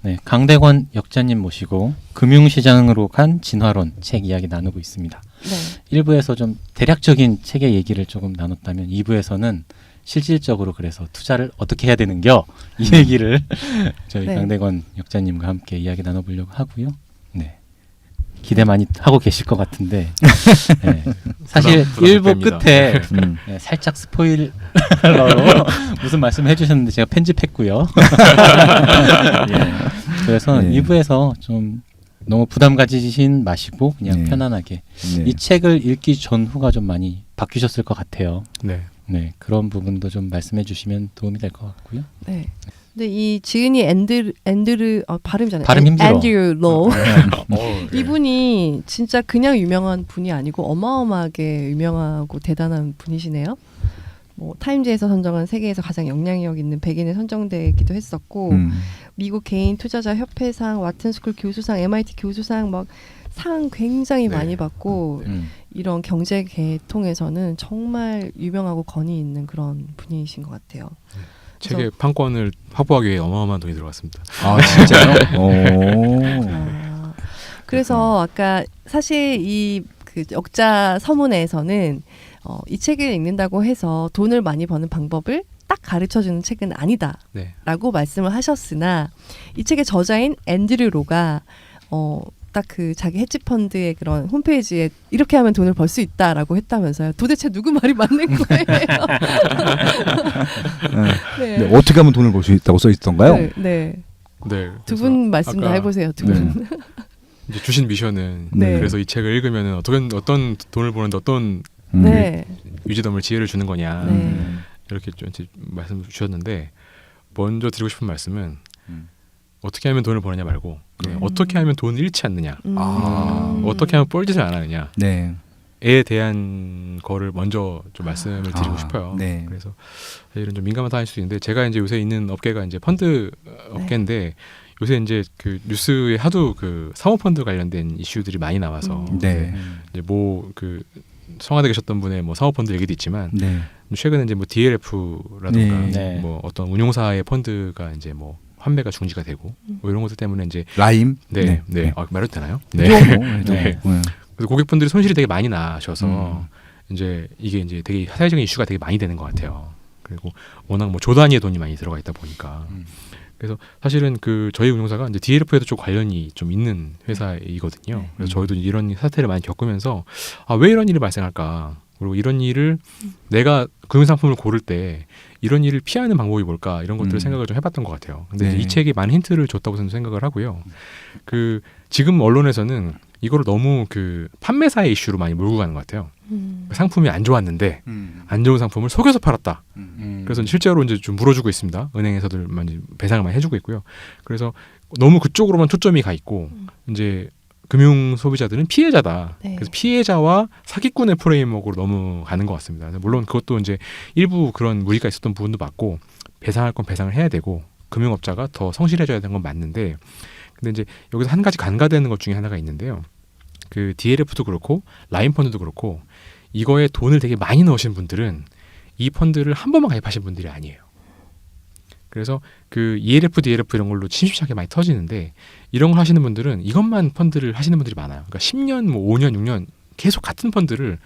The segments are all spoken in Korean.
네, 강대권 역자님 모시고 금융시장으로 간 진화론 책 이야기 나누고 있습니다. 네. 1부에서 좀 대략적인 책의 얘기를 조금 나눴다면 2부에서는 실질적으로 그래서 투자를 어떻게 해야 되는겨 이 얘기를 저희 네. 강대권 역자님과 함께 이야기 나눠보려고 하고요. 네. 기대 많이 하고 계실 것 같은데 네. 사실 부담 1부 됩니다. 끝에 네, 살짝 스포일러로 무슨 말씀을 해주셨는데 제가 편집했고요. 예. 그래서 네. 2부에서 좀 너무 부담 가지신 마시고 그냥 네. 편안하게 네. 이 책을 읽기 전후가 좀 많이 바뀌셨을 것 같아요. 네. 네, 그런 부분도 좀 말씀해 주시면 도움이 될 것 같고요. 네. 근데 이 지은이 앤드류 발음이잖아요. 발음 힘들어. 앤드류 로 네. 이분이 진짜 그냥 유명한 분이 아니고 어마어마하게 유명하고 대단한 분이시네요. 뭐 타임즈에서 선정한 세계에서 가장 영향력 있는 100인에 선정되기도 했었고 미국 개인 투자자 협회상, 와튼스쿨 교수상, MIT 교수상 막 상 굉장히 네. 많이 받고 이런 경제 계통에서는 정말 유명하고 권위 있는 그런 분이신 것 같아요. 책의 판권을 확보하기 위해 어마어마한 돈이 들어갔습니다. 아 진짜요? 오. 그래서 아까 사실 이 그 역자 서문에서는 이 책을 읽는다고 해서 돈을 많이 버는 방법을 딱 가르쳐주는 책은 아니다라고 네. 말씀을 하셨으나 이 책의 저자인 앤드류 로가 딱 그 자기 헤지펀드의 그런 홈페이지에 이렇게 하면 돈을 벌 수 있다라고 했다면서요. 도대체 누구 말이 맞는 거예요? 네. 네, 어떻게 하면 돈을 벌 수 있다고 써 있던가요? 네, 네. 네. 두 분 말씀 다 아까 해보세요. 두 분. 이제 주신 미션은 네. 그래서 이 책을 읽으면은 어떤 돈을 버는데 어떤 네. 유지dom을 지혜를 주는 거냐 네. 이렇게 좀 말씀 주셨는데 먼저 드리고 싶은 말씀은 어떻게 하면 돈을 버느냐 말고 그냥 어떻게 하면 돈을 잃지 않느냐 어떻게 하면 뻘짓을 안 하느냐에 네. 대한 거를 먼저 좀 말씀을 드리고 싶어요. 네. 그래서 사실은 좀 민감한 사안일 수 있는데 제가 이제 요새 있는 업계가 이제 펀드 업계인데 요새 이제 그 뉴스에 하도 그 사모펀드 관련된 이슈들이 많이 나와서 네. 이제 뭐 그 청와대 계셨던 분의 뭐 사모펀드 얘기도 있지만 네. 최근에 이제 뭐 DLF라든가 네. 뭐 어떤 운용사의 펀드가 이제 뭐 환매가 중지가 되고 뭐 이런 것들 때문에 이제 라임. 네. 말해도 되나요? 네. 네. 네. 그래서 고객분들이 손실이 되게 많이 나셔서 이제 이게 이제 되게 사회적인 이슈가 되게 많이 되는 것 같아요. 그리고 워낙 뭐 조 단위의 돈이 많이 들어가 있다 보니까 그래서 사실은 그 저희 운용사가 이제 DLF에도 좀 관련이 좀 있는 회사이거든요. 그래서 저희도 이런 사태를 많이 겪으면서 왜 이런 일이 발생할까? 그리고 이런 일을 내가 금융상품을 고를 때 이런 일을 피하는 방법이 뭘까? 이런 것들을 생각을 좀 해봤던 것 같아요. 근데 네. 이 책이 많은 힌트를 줬다고 저는 생각을 하고요. 그 지금 언론에서는 이거를 너무 그 판매사의 이슈로 많이 몰고 가는 것 같아요. 상품이 안 좋았는데 안 좋은 상품을 속여서 팔았다. 그래서 실제로 이제 좀 물어주고 있습니다. 은행에서들 많이 배상을 많이 해주고 있고요. 그래서 너무 그쪽으로만 초점이 가 있고 이제 금융 소비자들은 피해자다. 네. 그래서 피해자와 사기꾼의 프레임워크로 너무 가는 것 같습니다. 물론 그것도 이제 일부 그런 무리가 있었던 부분도 맞고 배상할 건 배상을 해야 되고 금융업자가 더 성실해져야 되는 건 맞는데 근데 이제 여기서 한 가지 간과되는 것 중에 하나가 있는데요. 그 DLF도 그렇고 라인 펀드도 그렇고 이거에 돈을 되게 많이 넣으신 분들은 이 펀드를 한 번만 가입하신 분들이 아니에요. 그래서 그 ELF, DLF 이런 걸로 침식하게 많이 터지는데 이런 걸 하시는 분들은 이것만 펀드를 하시는 분들이 많아요. 그러니까 10년, 뭐 5년, 6년 계속 같은 펀드를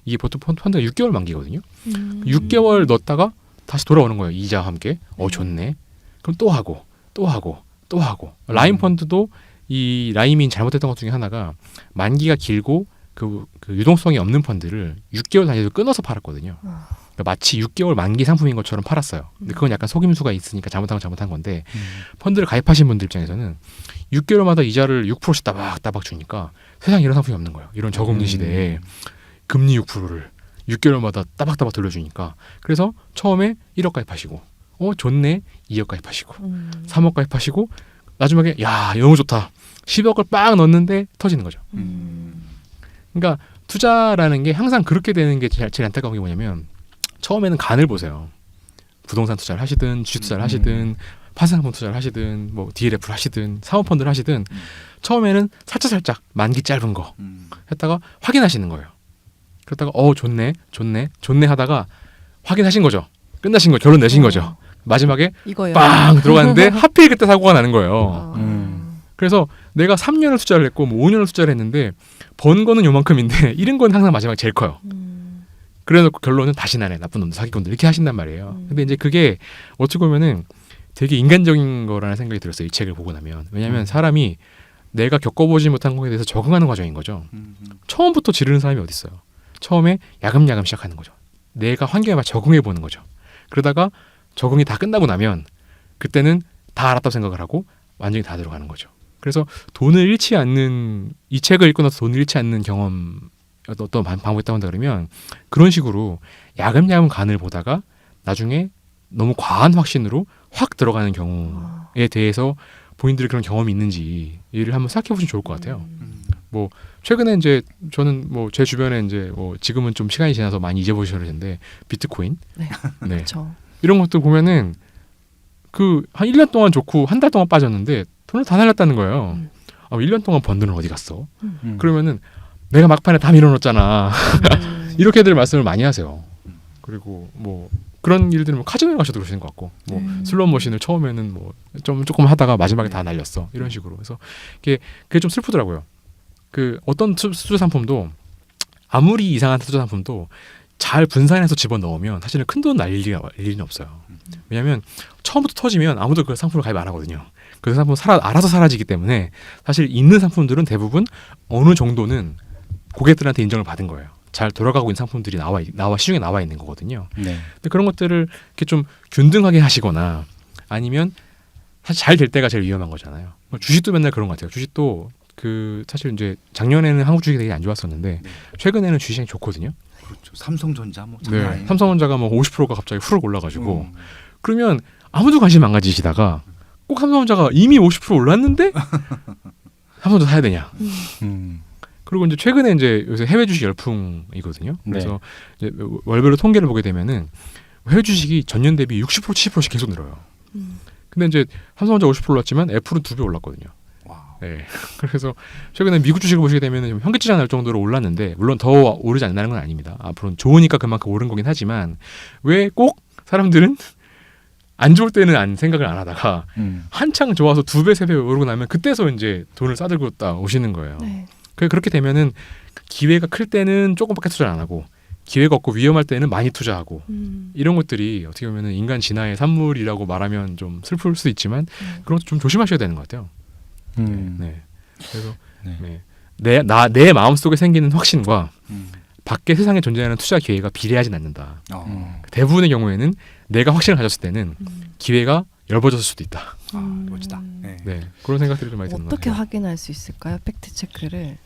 이게 보통 펀드가 6개월 만기거든요. 6개월 넣었다가 다시 돌아오는 거예요. 이자와 함께. 좋네. 그럼 또 하고 또 하고 또 하고. 라인 펀드도 이 라임이 잘못했던 것 중에 하나가 만기가 길고 그 유동성이 없는 펀드를 6개월 단위로 끊어서 팔았거든요. 그러니까 마치 6개월 만기 상품인 것처럼 팔았어요. 근데 그건 약간 속임수가 있으니까 잘못한 건 잘못한 건데 펀드를 가입하신 분들 입장에서는 6개월마다 이자를 6%씩 따박따박 주니까 세상에 이런 상품이 없는 거예요. 이런 저금리 시대에 금리 6%를 6개월마다 따박따박 돌려주니까 그래서 처음에 1억 가입하시고 좋네 2억 가입하시고 3억 가입하시고 나중에 야 너무 좋다 10억을 빡 넣었는데 터지는 거죠. 그러니까 투자라는 게 항상 그렇게 되는 게 제일 안타까운 게 뭐냐면 처음에는 간을 보세요. 부동산 투자를 하시든 주식 투자를 하시든 파생상품 투자를 하시든 뭐 DLF를 하시든 사모펀드를 하시든 처음에는 살짝 만기 짧은 거 했다가 확인하시는 거예요. 그러다가 좋네 하다가 확인하신 거죠. 끝나신 거 결론 내신 거죠. 마지막에 이거요. 빵 들어갔는데 하필 그때 사고가 나는 거예요. 아. 그래서 내가 3년을 투자를 했고 뭐 5년을 투자를 했는데 번 거는 요만큼인데 잃은 건 항상 마지막에 제일 커요. 그래놓고 결론은 다시 나네 나쁜 놈들 사기꾼들 이렇게 하신단 말이에요. 근데 이제 그게 어찌 보면은 되게 인간적인 거라는 생각이 들었어요. 이 책을 보고 나면. 왜냐하면 사람이 내가 겪어보지 못한 거에 대해서 적응하는 과정인 거죠. 처음부터 지르는 사람이 어디 있어요. 처음에 야금야금 시작하는 거죠. 내가 환경에 맞춰 적응해 보는 거죠. 그러다가 적응이 다 끝나고 나면 그때는 다 알았다고 생각을 하고 완전히 다 들어가는 거죠. 그래서 돈을 잃지 않는 이 책을 읽고 나서 돈을 잃지 않는 경험 어떤 방법이 있다고 한다 그러면 그런 식으로 야금야금 간을 보다가 나중에 너무 과한 확신으로 확 들어가는 경우에 대해서 본인들이 그런 경험이 있는지 이를 한번 생각해 보시면 좋을 것 같아요. 뭐 최근에 이제 저는 뭐 제 주변에 이제 뭐 지금은 좀 시간이 지나서 많이 잊어보셔야 되는데 비트코인, 네. 네. 그렇죠. 이런 것들 보면은 그 한 1년 동안 좋고 한 달 동안 빠졌는데 돈을 다 날렸다는 거예요. 1년 동안 번 돈은 어디 갔어? 그러면은 내가 막판에 다 밀어넣었잖아. 이렇게들 말씀을 많이 하세요. 그리고 뭐 그런 일들은 뭐 카지노에 가셔도 그러시는 것 같고 뭐 슬롯 머신을 처음에는 뭐 조금 하다가 마지막에 다 날렸어 이런 식으로. 그래서 그게 좀 슬프더라고요. 그 어떤 투자 상품도 아무리 이상한 투자 상품도 잘 분산해서 집어 넣으면 사실은 큰 돈 날릴 일은 없어요. 왜냐하면 처음부터 터지면 아무도 그 상품을 가입 안 하거든요. 그 상품 알아서 사라지기 때문에 사실 있는 상품들은 대부분 어느 정도는 고객들한테 인정을 받은 거예요. 잘 돌아가고 있는 상품들이 나와 시중에 나와 있는 거거든요. 네. 근데 그런 것들을 이렇게 좀 균등하게 하시거나 아니면 사실 잘 될 때가 제일 위험한 거잖아요. 주식도 맨날 그런 것 같아요. 주식도 그 사실 이제 작년에는 한국 주식이 되게 안 좋았었는데 최근에는 주식이 좋거든요. 그렇죠. 삼성전자 뭐 장난 아니에요. 삼성전자가 뭐 50%가 갑자기 후룩 올라가지고 그러면 아무도 관심 안 가지시다가 꼭 삼성전자가 이미 50% 올랐는데 삼성전자 사야 되냐? 그리고 이제 최근에 이제 요새 해외 주식 열풍이거든요. 그래서 이제 월별로 통계를 보게 되면은 해외 주식이 전년 대비 60% 70%씩 계속 늘어요. 근데 이제 삼성전자 50% 올랐지만 애플은 2배 올랐거든요. 네. 그래서 최근에 미국 주식을 보시게 되면 현기증이 날 정도로 올랐는데 물론 더 오르지 않는다는 건 아닙니다. 앞으로는 좋으니까 그만큼 오른 거긴 하지만 왜 꼭 사람들은 안 좋을 때는 생각을 안 하다가 한창 좋아서 2배, 3배 오르고 나면 그때서 이제 돈을 싸들고 오시는 거예요. 네. 그렇게 되면은 기회가 클 때는 조금밖에 투자를 안 하고 기회가 없고 위험할 때는 많이 투자하고 이런 것들이 어떻게 보면은 인간 진화의 산물이라고 말하면 좀 슬플 수도 있지만 그런 것도 좀 조심하셔야 되는 것 같아요. 네. 그래서 내 마음속에 생기는 확신과 밖에 세상에 존재하는 투자 기회가 비례하진 않는다. 대부분의 경우에는 내가 확신을 가졌을 때는 기회가 엷어졌을 수도 있다. 멋지다. 네. 그런 생각들이 좀 많이 드는 것 어떻게 같아요. 확인할 수 있을까요? 팩트 체크를.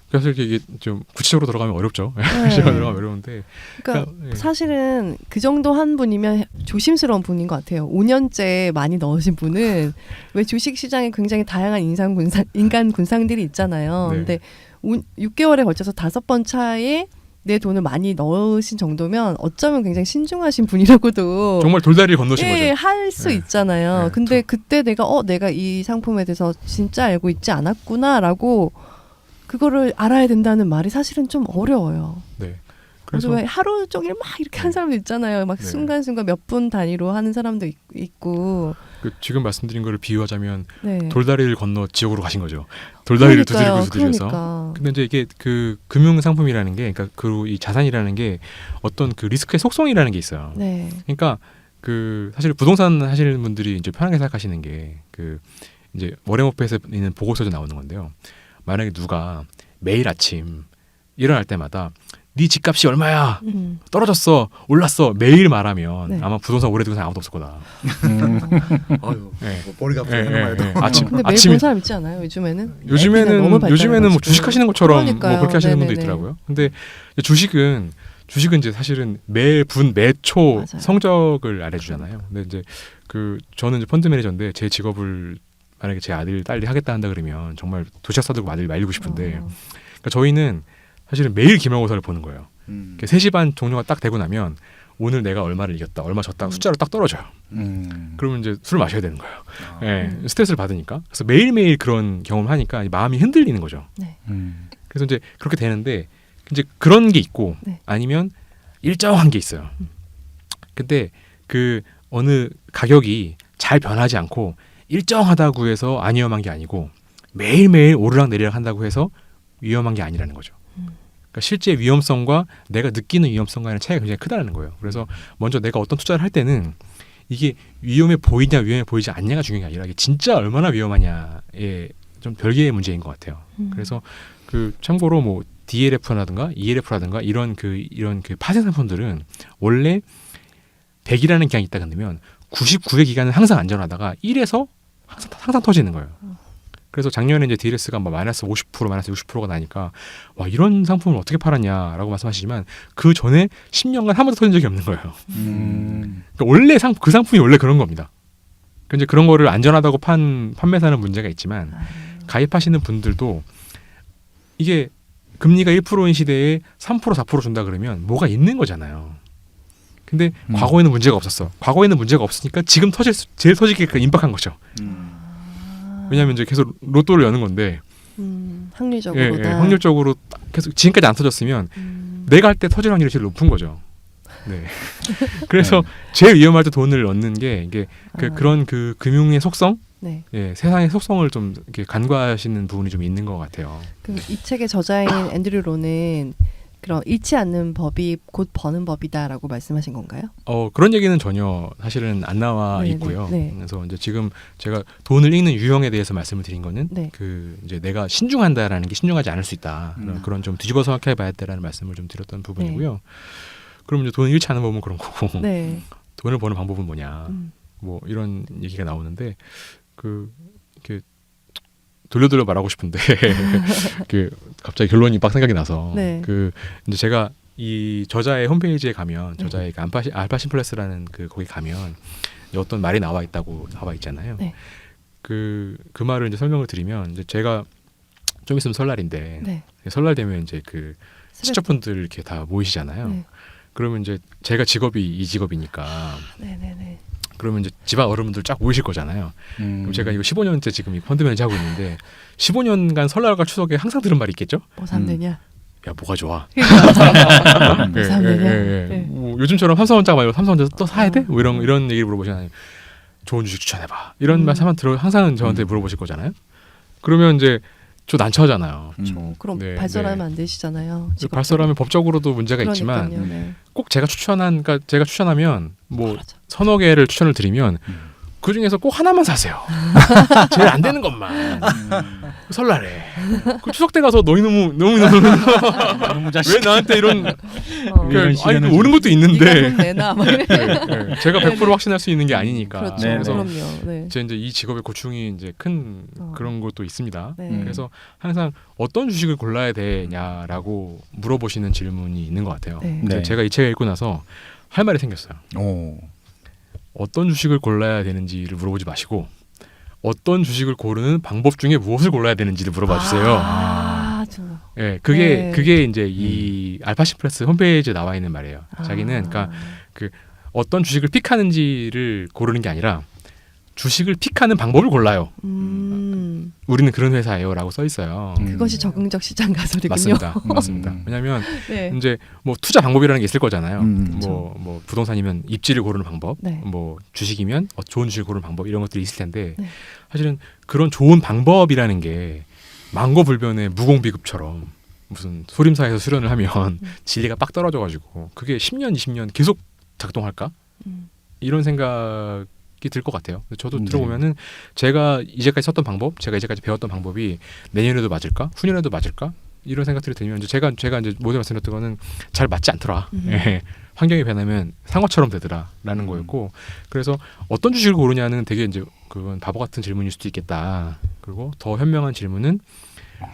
그래서 이게 좀 구체적으로 들어가면 어렵죠. 네. 구체적으로 들어가면 어려운데. 그러니까 네. 사실은 그 정도 한 분이면 조심스러운 분인 것 같아요. 5년째 많이 넣으신 분은 왜 주식 시장에 굉장히 다양한 인간 군상들이 있잖아요. 네. 근데 6개월에 걸쳐서 5번 차에 내 돈을 많이 넣으신 정도면 어쩌면 굉장히 신중하신 분이라고도 정말 돌다리를 건너신 거죠. 할 수 네. 있잖아요. 네. 근데 그때 내가 이 상품에 대해서 진짜 알고 있지 않았구나라고 그거를 알아야 된다는 말이 사실은 좀 어려워요. 네. 그래서 왜 하루 종일 막 이렇게 한 사람도 있잖아요. 막 네. 순간순간 몇 분 단위로 하는 사람도 있고. 지금 말씀드린 거를 비유하자면 네. 돌다리를 건너 지옥으로 가신 거죠. 돌다리를 두드리면서 두드려서. 그러니까. 근데 이제 이게 그 금융 상품이라는 게, 그러니까 그 이 자산이라는 게 어떤 그 리스크의 속성이라는 게 있어요. 네. 그러니까 그 사실 부동산 하시는 분들이 이제 편하게 생각하시는 게 그 이제 워렌 버핏에 있는 보고서에 나오는 건데요. 만약에 누가 매일 아침 일어날 때마다 네 집값이 얼마야? 떨어졌어, 올랐어 매일 말하면 네. 아마 부동산 오래 두고 사람 아무도 없을 거다. 어휴, 네. 머리가 아프네. 말도. 아침 근데 매일 본 사람 있지 않아요? 요즘에는? 애기가 너무 발달해가지고. 뭐 주식하시는 것처럼 뭐 그러니까요. 그렇게 하시는 분도 네네네. 있더라고요. 근데 주식은 이제 사실은 매초 맞아요. 성적을 알려주잖아요. 근데 이제 저는 이제 펀드 매니저인데 제 직업을 만약에 제 아들 딸이 하겠다 한다 그러면 정말 도시락 싸들고 아들 말리고 싶은데 그러니까 저희는 사실은 매일 기말고사를 보는 거예요. 3시 반 종료가 딱 되고 나면 오늘 내가 얼마를 이겼다, 얼마 졌다 숫자로 딱 떨어져요. 그러면 이제 술을 마셔야 되는 거예요. 네, 스트레스를 받으니까. 그래서 매일매일 그런 경험을 하니까 마음이 흔들리는 거죠. 네. 그래서 이제 그렇게 되는데 이제 그런 게 있고 네. 아니면 일정한 게 있어요. 근데 그 어느 가격이 잘 변하지 않고 일정하다고 해서 안 위험한 게 아니고 매일매일 오르락 내리락 한다고 해서 위험한 게 아니라는 거죠. 그러니까 실제 위험성과 내가 느끼는 위험성과의 차이가 굉장히 크다는 거예요. 그래서 먼저 내가 어떤 투자를 할 때는 이게 위험해 보이냐 위험해 보이지 않냐가 중요한 게 아니라 이게 진짜 얼마나 위험하냐의 좀 별개의 문제인 것 같아요. 그래서 그 참고로 뭐 DLF라든가 ELF라든가 이런 그 파생 상품들은 원래 100이라는 기간이 있다 그러면 99의 기간은 항상 안전하다가 1에서 항상 터지는 거예요. 그래서 작년에 이제 DLS가 뭐 마이너스 50%, 마이너스 60%가 나니까 와 이런 상품을 어떻게 팔았냐라고 말씀하시지만 그 전에 10년간 한 번도 터진 적이 없는 거예요. 그러니까 원래 그 상품이 원래 그런 겁니다. 그러니까 이제 그런 거를 안전하다고 판매사는 문제가 있지만 가입하시는 분들도 이게 금리가 1%인 시대에 3%, 4% 준다 그러면 뭐가 있는 거잖아요. 근데 과거에는 문제가 없었어. 과거에는 문제가 없으니까 지금 제일 터지기가 임박한 거죠. 왜냐하면 이제 계속 로또를 여는 건데 확률적으로 확률적으로 계속 지금까지 안 터졌으면 내가 할 때 터질 확률이 제일 높은 거죠. 네. 그래서 제일 위험할 때 돈을 넣는 게 이게 그런 그 금융의 속성, 네. 예, 세상의 속성을 좀 이렇게 간과하시는 부분이 좀 있는 것 같아요. 그럼 이 책의 저자인 앤드류 로는 그런 잃지 않는 법이 곧 버는 법이다라고 말씀하신 건가요? 그런 얘기는 전혀 사실은 안 나와 네네, 있고요. 네. 그래서 이제 지금 제가 돈을 읽는 유형에 대해서 말씀을 드린 거는 네. 그 이제 내가 신중한다라는 게 신중하지 않을 수 있다. 그런 좀 뒤집어 생각해 봐야 된다는 말씀을 좀 드렸던 부분이고요. 그럼 이제 돈을 잃지 않는 법은 그런 거고 네. 돈을 버는 방법은 뭐냐. 뭐 이런 얘기가 나오는데 이렇게 돌려 말하고 싶은데 그 갑자기 결론이 막 생각이 나서 네. 이제 제가 이 저자의 홈페이지에 가면 저자의 그 알파 심플레스라는 그 거기 가면 어떤 말이 나와 있잖아요. 네. 그 말을 이제 설명을 드리면 이제 제가 좀 있으면 설날인데 네. 설날 되면 이제 그 친척분들 이렇게 다 모이시잖아요. 네. 그러면 이제 제가 직업이 이 직업이니까 네네네. 그러면 이제 집안 어른분들 쫙 모이실 거잖아요. 그럼 제가 이거 15년째 지금 이 펀드 매니저 하고 있는데 15년간 설날과 추석에 항상 들은 말이 있겠죠? 뭐 사면 되냐? 야 뭐가 좋아? 뭐 사면 되냐? 네. 뭐 요즘처럼 삼성전자 말고 삼성전자 또 사야 돼? 뭐 이런 얘기를 물어보시나요? 좋은 주식 추천해봐. 이런 말씀 항상 저한테 물어보실 거잖아요. 그러면 이제 좀 난처하잖아요. 그럼 네, 발설하면 네. 안 되시잖아요. 발설하면 법적으로도 문제가 그러니까요. 있지만 네. 꼭 제가 추천하면 뭐 맞아. 서너 개를 추천을 드리면 그 중에서 꼭 하나만 사세요. 제일 안 되는 것만. 설날에. 그 추석 때 가서 너무 왜 나한테 이런 아니 오는 것도 있는데. 네가 돈 내놔. 막 이래. 네. 제가 100% 확신할 수 있는 게 아니니까. 그렇죠. 네, 그래서 그럼요. 네. 제 이제 이 직업의 고충이 이제 큰 그런 것도 있습니다. 네. 그래서 항상 어떤 주식을 골라야 되냐라고 물어보시는 질문이 있는 것 같아요. 네. 그래서 네. 제가 이 책을 읽고 나서 할 말이 생겼어요. 어떤 주식을 골라야 되는지를 물어보지 마시고 어떤 주식을 고르는 방법 중에 무엇을 골라야 되는지를 물어봐 주세요. 예, 그게 이제 이 알파심플레스 홈페이지에 나와 있는 말이에요. 자기는 그러니까 그 어떤 주식을 픽하는지를 고르는 게 아니라 주식을 픽하는 방법을 골라요. 우리는 그런 회사예요라고 써 있어요. 그것이 적응적 시장 가설이군요. 맞습니다. 왜냐하면 네. 이제 뭐 투자 방법이라는 게 있을 거잖아요. 그렇죠. 뭐 부동산이면 입지를 고르는 방법, 네. 뭐 주식이면 좋은 주식을 고르는 방법 이런 것들이 있을 텐데 네. 사실은 그런 좋은 방법이라는 게 망고불변의 무공비급처럼 무슨 소림사에서 수련을 하면 진리가 빡 떨어져가지고 그게 10년, 20년 계속 작동할까? 이런 생각이 들 것 같아요. 저도 들어보면은 제가 이제까지 썼던 방법, 제가 이제까지 배웠던 방법이 내년에도 맞을까? 후년에도 맞을까? 이런 생각들이 들면 이제 제가 이제 모두에 말씀드렸던 거는 잘 맞지 않더라. 예. 환경이 변하면 상어처럼 되더라라는 거였고 그래서 어떤 주식을 고르냐는 되게 이제 그건 바보 같은 질문일 수도 있겠다. 그리고 더 현명한 질문은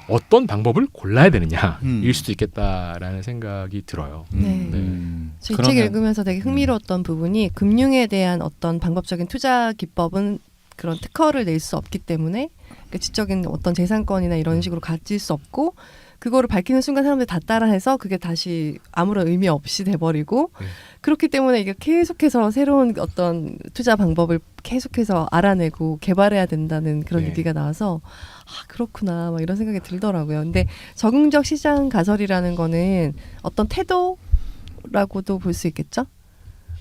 어떤 방법을 골라야 되느냐일 수도 있겠다라는 생각이 들어요. 네. 저 이 책 읽으면서 되게 흥미로웠던 부분이 금융에 대한 어떤 방법적인 투자 기법은 그런 특허를 낼 수 없기 때문에 그러니까 지적인 어떤 재산권이나 이런 식으로 가질 수 없고 그거를 밝히는 순간 사람들이 다 따라해서 그게 다시 아무런 의미 없이 돼버리고 그렇기 때문에 이게 계속해서 새로운 어떤 투자 방법을 계속해서 알아내고 개발해야 된다는 그런 얘기가 나와서 그렇구나 막 이런 생각이 들더라고요. 근데 적응적 시장 가설이라는 거는 어떤 태도라고도 볼 수 있겠죠?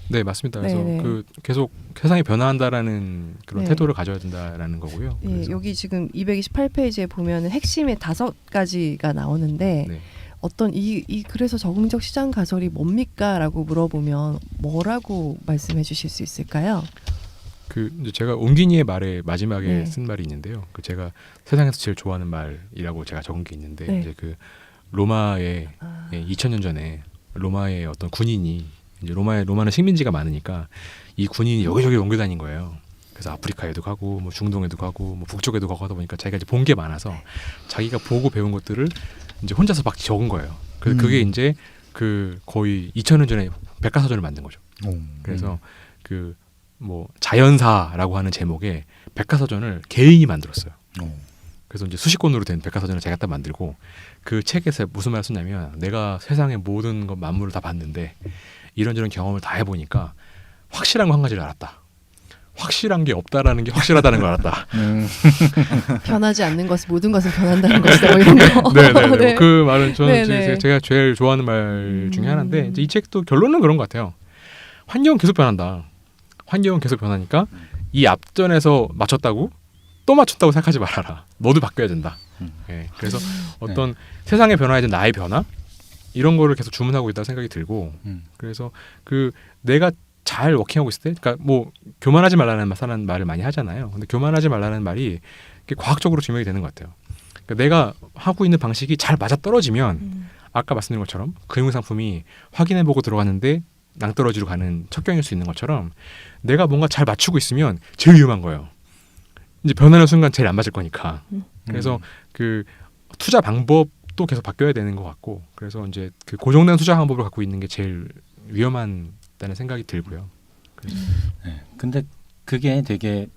네, 맞습니다. 그래서 네네. 그 계속 세상이 변화한다라는 그런 네. 태도를 가져야 된다라는 거고요. 예, 그래서 여기 지금 228페이지에 보면은 핵심의 5가지가 나오는데 네. 어떤 그래서 적응적 시장 가설이 뭡니까라고 물어보면 뭐라고 말씀해 주실 수 있을까요? 그 이제 제가 옹기니의 말에 마지막에 네. 쓴 말이 있는데요. 그 제가 세상에서 제일 좋아하는 말이라고 제가 적은 게 있는데 네. 이제 그 로마의 아, 2000년 전에 로마의 어떤 군인이 이제 로마는 식민지가 많으니까 이 군인이 여기저기 옮겨 다닌 거예요. 그래서 아프리카에도 가고 뭐 중동에도 가고 뭐 북쪽에도 가고 하다 보니까 자기가 이제 본 게 많아서 자기가 보고 배운 것들을 이제 혼자서 막 적은 거예요. 그래서 그게 이제 그 거의 2000년 전에 백과사전을 만든 거죠. 그래서 그 뭐 자연사라고 하는 제목의 백과사전을 개인이 만들었어요. 그래서 이제 수십 권으로 된 백과사전을 제가 딱 만들고 그 책에서 무슨 말을 썼냐면 내가 세상의 모든 것 만물을 다 봤는데 이런저런 경험을 다 해보니까 확실한 거 한 가지를 알았다. 확실한 게 없다라는 게 확실하다는 걸 알았다. 변하지 않는 것은 모든 것은 변한다는 것이다. 뭐 이런 거. 네네네. 네. 그 말은 저는 네네. 제가 제일 좋아하는 말 중에 하나인데 이제 이 책도 결론은 그런 것 같아요. 환경은 계속 변한다. 환경은 계속 변하니까 이 앞전에서 맞췄다고 또 맞췄다고 생각하지 말아라. 너도 바뀌어야 된다. 예, 그래서 어떤 세상에 변화에 대한 나의 변화 이런 거를 계속 주문하고 있다고 생각이 들고 그래서 그 내가 잘 워킹하고 있을 때 그러니까 뭐 교만하지 말라는 말을 많이 하잖아요. 근데 교만하지 말라는 말이 과학적으로 증명이 되는 것 같아요. 그러니까 내가 하고 있는 방식이 잘 맞아떨어지면 아까 말씀드린 것처럼 금융상품이 확인해보고 들어갔는데 낭떠러지로 가는 척경일 수 있는 것처럼 내가 뭔가 잘 맞추고 있으면 제일 위험한 거예요. 이제 변하는 순간 제일 안 맞을 거니까. 그래서 그 투자 방법도 계속 바뀌어야 되는 것 같고 그래서 이제 그 고정된 투자 방법을 갖고 있는 게 제일 위험하다는 생각이 들고요. 네. 근데 그게 되게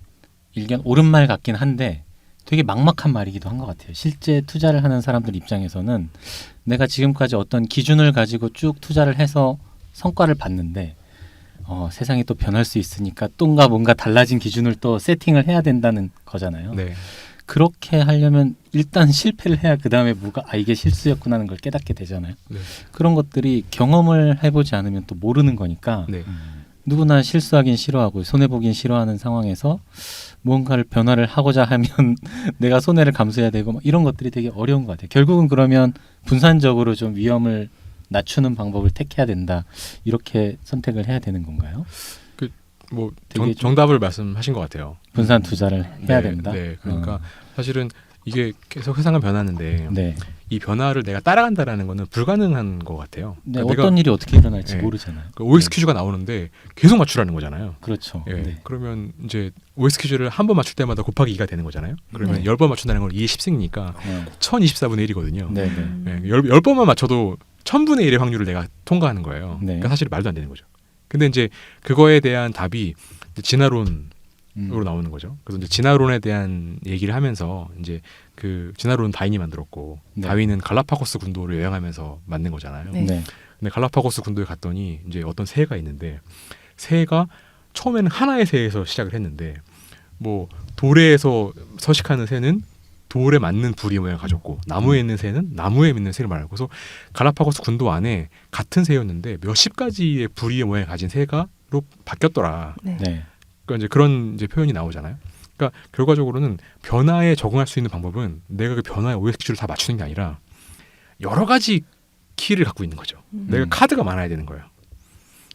일견 옳은 말 같긴 한데 되게 막막한 말이기도 한 것 같아요. 실제 투자를 하는 사람들 입장에서는 내가 지금까지 어떤 기준을 가지고 쭉 투자를 해서 성과를 봤는데 세상이 또 변할 수 있으니까 뭔가 달라진 기준을 또 세팅을 해야 된다는 거잖아요. 네. 그렇게 하려면 일단 실패를 해야 그 다음에 이게 실수였구나 하는 걸 깨닫게 되잖아요. 네. 그런 것들이 경험을 해보지 않으면 또 모르는 거니까 네. 누구나 실수하긴 싫어하고 손해보긴 싫어하는 상황에서 무언가를 변화를 하고자 하면 내가 손해를 감수해야 되고 막 이런 것들이 되게 어려운 것 같아요. 결국은 그러면 분산적으로 좀 위험을 낮추는 방법을 택해야 된다. 이렇게 선택을 해야 되는 건가요? 뭐 되게 좀 정답을 말씀하신 것 같아요. 분산 투자를 해야 네, 된다. 네, 그러니까 사실은 이게 계속 세상은 변하는데 네. 이 변화를 내가 따라간다라는 거는 불가능한 것 같아요. 네, 그러니까 어떤 일이 어떻게 일어날지 네. 모르잖아요. 그 OX 퀴즈가 나오는데 계속 맞추라는 거잖아요. 그렇죠. 예, 네. 그러면 이제 OX 퀴즈를 한 번 맞출 때마다 곱하기 2가 되는 거잖아요. 그러면 네. 10번 맞춘다는 건 2의 10승이니까 네. 1024분의 1이거든요. 네, 네. 10번만 맞춰도 1000분의 1의 확률을 내가 통과하는 거예요. 네. 그러니까 사실 말도 안 되는 거죠. 근데 이제 그거에 대한 답이 이제 진화론으로 나오는 거죠. 그래서 이제 진화론에 대한 얘기를 하면서 이제 그 진화론 다윈이 만들었고 네. 다윈은 갈라파고스 군도를 여행하면서 만든 거잖아요. 네. 네. 근데 갈라파고스 군도에 갔더니 이제 어떤 새가 있는데 새가 처음에는 하나의 새에서 시작을 했는데 뭐 돌에서 서식하는 새는 돌에 맞는 부리 모양을 가졌고 나무에 있는 새는 나무에 있는 새를 말하고 그래서 갈라파고스 군도 안에 같은 새였는데 몇십 가지의 부리의 모양을 가진 새가로 바뀌었더라. 네. 네. 그러니까 이제 그런 이제 표현이 나오잖아요. 그러니까 결과적으로는 변화에 적응할 수 있는 방법은 내가 그 변화의 OX 퀴즈를 다 맞추는 게 아니라 여러 가지 키를 갖고 있는 거죠. 내가 카드가 많아야 되는 거예요.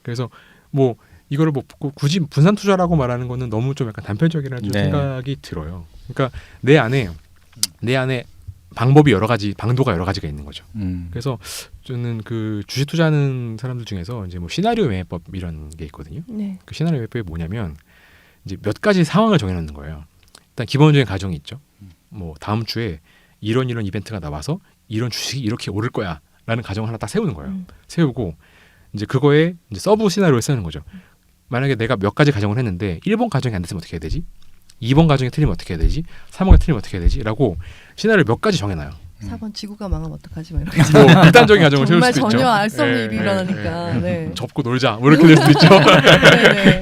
그래서 뭐 이거를 뭐 굳이 분산 투자라고 말하는 거는 너무 좀 약간 단편적이라는 좀 네. 생각이 들어요. 그러니까 내 안에 방법이 여러 가지, 방도가 여러 가지가 있는 거죠. 그래서 저는 그 주식 투자하는 사람들 중에서 이제 뭐 시나리오 매매법 이런 게 있거든요. 네. 그 시나리오 매매법이 뭐냐면 이제 몇 가지 상황을 정해놓는 거예요. 일단 기본적인 가정이 있죠. 뭐 다음 주에 이런 이벤트가 나와서 이런 주식이 이렇게 오를 거야라는 가정을 하나 딱 세우는 거예요. 세우고 이제 그거에 이제 서브 시나리오를 쓰는 거죠. 만약에 내가 몇 가지 가정을 했는데 1번 가정이 안 됐으면 어떻게 해야 되지? 2번 가정이 틀리면 어떻게 해야 되지? 3번이 틀리면 어떻게 해야 되지? 라고 시나리오를 몇 가지 정해놔요. 4번 지구가 망하면 어떡하지? 막 이렇게. 뭐 일단적인 가정을 세울 정말 수도 있죠. 전혀 알 수 없는 예, 일이 예, 일어나니까. 예. 네. 접고 놀자 뭐 이렇게 될 수도 있죠. 네.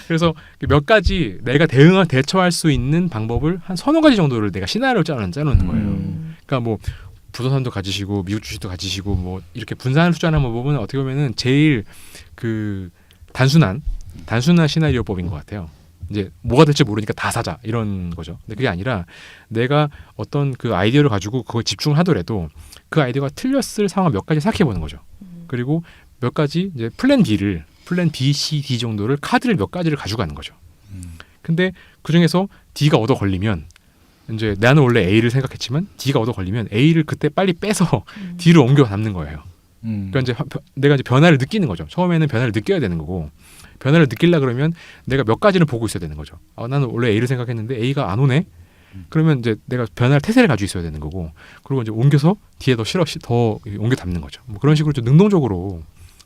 그래서 몇 가지 내가 대처할 수 있는 방법을 한 서너 가지 정도를 내가 시나리오를 짜놓는 거예요. 그러니까 뭐 부동산도 가지시고 미국 주식도 가지시고 뭐 이렇게 분산을 투자하는 방법은 어떻게 보면은 제일 그 단순한 시나리오법인 것 같아요. 이제 뭐가 될지 모르니까 다 사자 이런 거죠. 근데 그게 아니라 내가 어떤 그 아이디어를 가지고 그거에 집중을 하더라도 그 아이디어가 틀렸을 상황 몇 가지 생각해 보는 거죠. 그리고 몇 가지 이제 플랜 B, C, D 정도를 카드를 몇 가지를 가져가는 거죠. 근데 그 중에서 D가 얻어 걸리면 이제 나는 원래 A를 생각했지만 D가 얻어 걸리면 A를 그때 빨리 빼서 D를 옮겨 담는 거예요. 그러니까 이제 내가 이제 변화를 느끼는 거죠. 처음에는 변화를 느껴야 되는 거고 변화를 느끼려 그러면 내가 몇 가지를 보고 있어야 되는 거죠. 나는 원래 A를 생각했는데 A가 안 오네. 그러면 이제 내가 변화를 태세를 가지고 있어야 되는 거고 그리고 이제 옮겨서 뒤에 더 옮겨 담는 거죠. 뭐 그런 식으로 좀 능동적으로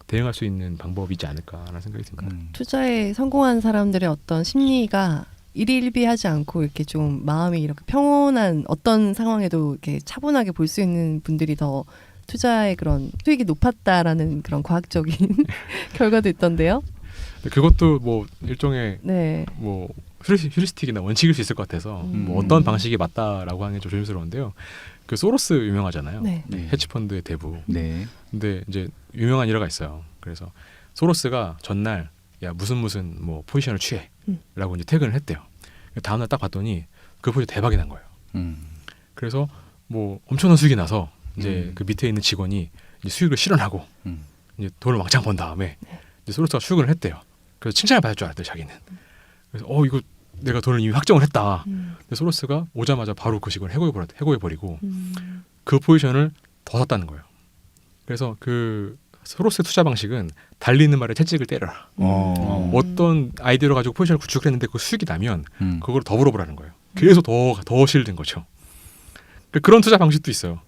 대응할 수 있는 방법이지 않을까라는 생각이 듭니다. 투자에 성공한 사람들의 어떤 심리가 일일비하지 않고 이렇게 좀 마음이 이렇게 평온한 어떤 상황에도 이렇게 차분하게 볼 수 있는 분들이 더 투자의 그런 수익이 높았다라는 그런 과학적인 결과도 있던데요. 그것도 뭐 일종의 네. 뭐 휴리스틱이나 원칙일 수 있을 것 같아서 뭐 어떤 방식이 맞다라고 하는 게 좀 조심스러운데요. 그 소로스 유명하잖아요. 네. 헤지펀드의 대부. 네. 근데 이제 유명한 일화가 있어요. 그래서 소로스가 전날 야 무슨 뭐 포지션을 취해라고 이제 퇴근을 했대요. 다음날 딱 봤더니 그 포지션 대박이 난 거예요. 그래서 뭐 엄청난 수익이 나서 이제 그 밑에 있는 직원이 이제 수익을 실현하고 이제 돈을 왕창 번 다음에 이제 소로스가 출근을 했대요. 그래서 칭찬을 받을 줄 알았대요, 자기는. 그래서 이거 내가 돈을 이미 확정을 했다. 근데 소로스가 오자마자 바로 그 직원을 해고해버리고 그 포지션을 더 샀다는 거예요. 그래서 그 소로스의 투자 방식은 달리는 말에 채찍을 때려라. 어떤 아이디어를 가지고 포지션을 구축을 했는데 그 수익이 나면 그걸 더 물어보라는 거예요. 계속 더 실든 거죠. 그런 투자 방식도 있어요.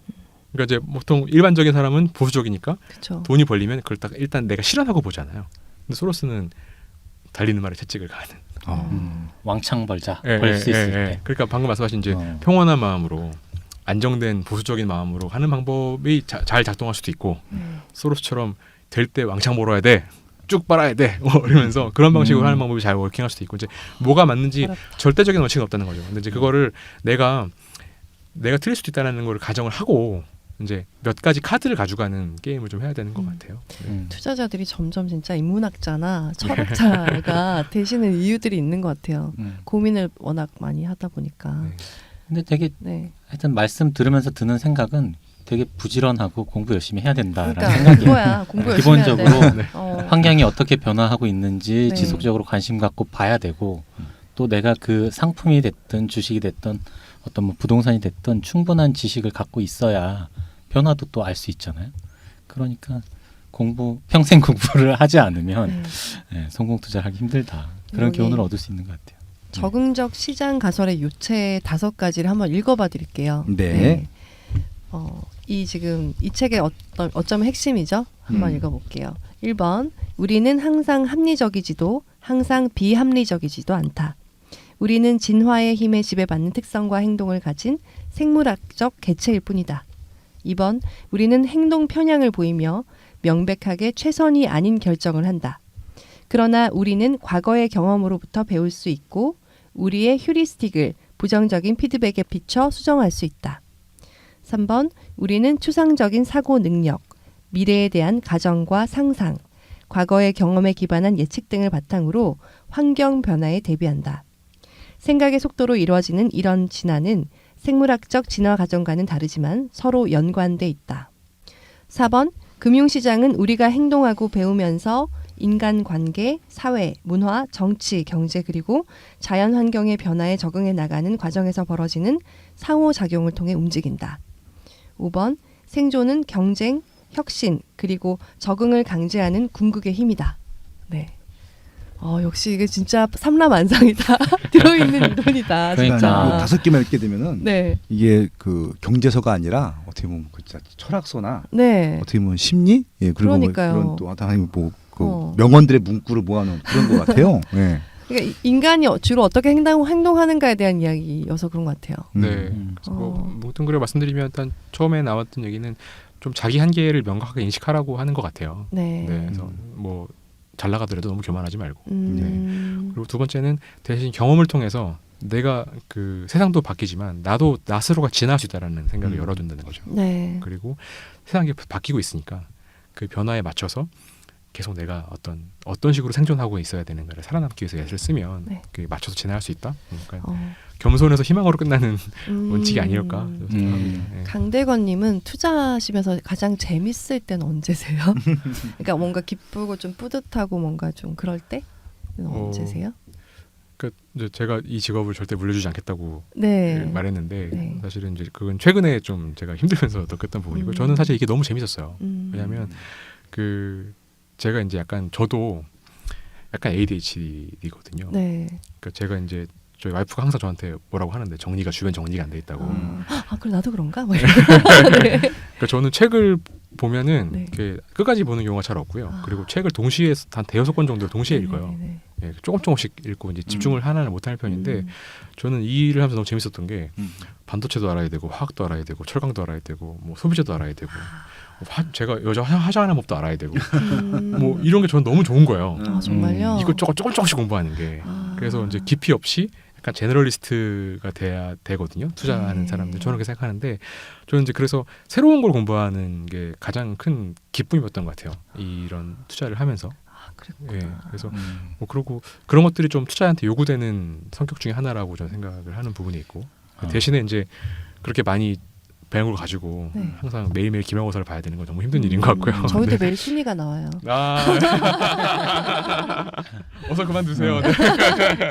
그러니까 이제 보통 일반적인 사람은 보수적이니까 그쵸. 돈이 벌리면 그걸 딱 일단 내가 실현하고 보잖아요. 근데 소로스는 달리는 말에 채찍을 가는. 왕창 벌자. 벌 수 있을 때. 그러니까 방금 말씀하신 이제 평온한 마음으로 안정된 보수적인 마음으로 하는 방법이 잘 작동할 수도 있고 소로스처럼 될 때 왕창 벌어야 돼. 쭉 빨아야 돼. 이러면서 그런 방식으로 하는 방법이 잘 워킹할 수도 있고 이제 뭐가 맞는지 절대적인 원칙은 없다는 거죠. 근데 이제 그거를 내가 틀릴 수도 있다는 걸 가정을 하고 이제 몇 가지 카드를 가져가는 게임을 좀 해야 되는 것 같아요. 투자자들이 점점 진짜 인문학자나 철학자가 되시는 이유들이 있는 것 같아요. 고민을 워낙 많이 하다 보니까. 근데 되게 하여튼 말씀 들으면서 드는 생각은 되게 부지런하고 공부 열심히 해야 된다라는 그러니까 생각이에요. 그거야. 공부 열심히 기본적으로 해야 돼. 환경이 어떻게 변화하고 있는지 네. 지속적으로 관심 갖고 봐야 되고 또 내가 그 상품이 됐든 주식이 됐든 어떤 뭐 부동산이 됐든 충분한 지식을 갖고 있어야 변화도 또 알 수 있잖아요. 그러니까 평생 공부를 하지 않으면 성공 투자하기 힘들다. 그런 여기 교훈을 얻을 수 있는 것 같아요. 적응적 시장 가설의 요체 5가지를 한번 읽어봐 드릴게요. 네. 이 지금 이 책의 어쩌면 핵심이죠. 한번 읽어볼게요. 1번 우리는 항상 합리적이지도 항상 비합리적이지도 않다. 우리는 진화의 힘에 지배받는 특성과 행동을 가진 생물학적 개체일 뿐이다. 2번 우리는 행동 편향을 보이며 명백하게 최선이 아닌 결정을 한다. 그러나 우리는 과거의 경험으로부터 배울 수 있고 우리의 휴리스틱을 부정적인 피드백에 비춰 수정할 수 있다. 3번 우리는 추상적인 사고 능력, 미래에 대한 가정과 상상, 과거의 경험에 기반한 예측 등을 바탕으로 환경 변화에 대비한다. 생각의 속도로 이루어지는 이런 진화는 생물학적 진화 과정과는 다르지만 서로 연관돼 있다. 4번 금융시장은 우리가 행동하고 배우면서 인간관계, 사회, 문화, 정치, 경제 그리고 자연환경의 변화에 적응해 나가는 과정에서 벌어지는 상호작용을 통해 움직인다. 5번 생존은 경쟁, 혁신 그리고 적응을 강제하는 궁극의 힘이다. 네. 역시 이게 진짜 삼라만상이다. 들어있는 이론이다. 그러니까. 진짜. 5개만 읽게 되면은 네. 이게 그 경제서가 아니라 어떻게 보면 그 진짜 철학서나 네. 어떻게 보면 심리 그리고 그러니까요. 그런 또 하나님 그 명언들의 문구를 모아놓은 그런 것 같아요. 네. 그러니까 인간이 주로 어떻게 행동하는가에 대한 이야기여서 그런 것 같아요. 네. 그래서 뭐 뭉뚱그려 말씀드리면 일단 처음에 나왔던 얘기는 좀 자기 한계를 명확하게 인식하라고 하는 것 같아요. 네. 그래서 뭐 잘 나가더라도 너무 교만하지 말고. 그리고 두 번째는 대신 경험을 통해서 내가 그 세상도 바뀌지만 나도 나 스스로가 진화할 수 있다라는 생각을 열어둔다는 거죠. 네. 그리고 세상이 바뀌고 있으니까 그 변화에 맞춰서 계속 내가 어떤 식으로 생존하고 있어야 되는가를 살아남기 위해서 예술을 쓰면 네. 그게 맞춰서 진행할 수 있다. 그러니까 어. 겸손해서 희망으로 끝나는 원칙이 아닐까 음. 생각합니다. 예. 강대건님은 투자하시면서 가장 재밌을 때는 언제세요? 그러니까 뭔가 기쁘고 좀 뿌듯하고 뭔가 좀 그럴 때는 언제세요? 그러니까 이제 제가 이 직업을 절대 물려주지 않겠다고 네. 말했는데 네. 사실은 이제 그건 최근에 좀 제가 힘들면서 느꼈던 부분이고 저는 사실 이게 너무 재밌었어요. 왜냐하면 그 제가 이제 저도 약간 ADHD거든요. 네. 그러니까 제가 이제 저희 와이프가 항상 저한테 뭐라고 하는데 주변 정리가 안 돼 있다고. 그래 나도 그런가? 네. 그러니까 저는 책을 보면은 네. 이렇게 끝까지 보는 경우가 잘 없고요. 아. 그리고 책을 동시에 한 대여섯 권 정도를 동시에 읽어요. 네. 예, 조금씩 읽고 이제 집중을 하나를 못하는 편인데 저는 이 일을 하면서 너무 재밌었던 게 반도체도 알아야 되고 화학도 알아야 되고 철강도 알아야 되고 뭐 소비재도 알아야 되고 제가 여자 화장하는 법도 알아야 되고 뭐 이런 게 저는 너무 좋은 거예요. 아 정말요? 이것저것 조금씩 공부하는 게. 그래서 이제 깊이 없이 약간 제너럴리스트가 돼야 되거든요. 투자하는 네. 사람들 저는 그렇게 생각하는데 저는 이제 그래서 새로운 걸 공부하는 게 가장 큰 기쁨이었던 것 같아요. 이런 투자를 하면서. 그랬구나. 예, 그래서 뭐 그러고 그런 것들이 좀 투자한테 요구되는 성격 중에 하나라고 저는 생각을 하는 부분이 있고 대신에 이제 그렇게 많이 배운 걸 가지고 네. 항상 매일매일 기말고사를 봐야 되는 건 너무 힘든 일인 것 같고요. 저희도 네. 매일 순위가 나와요. 어서 그만두세요. 네.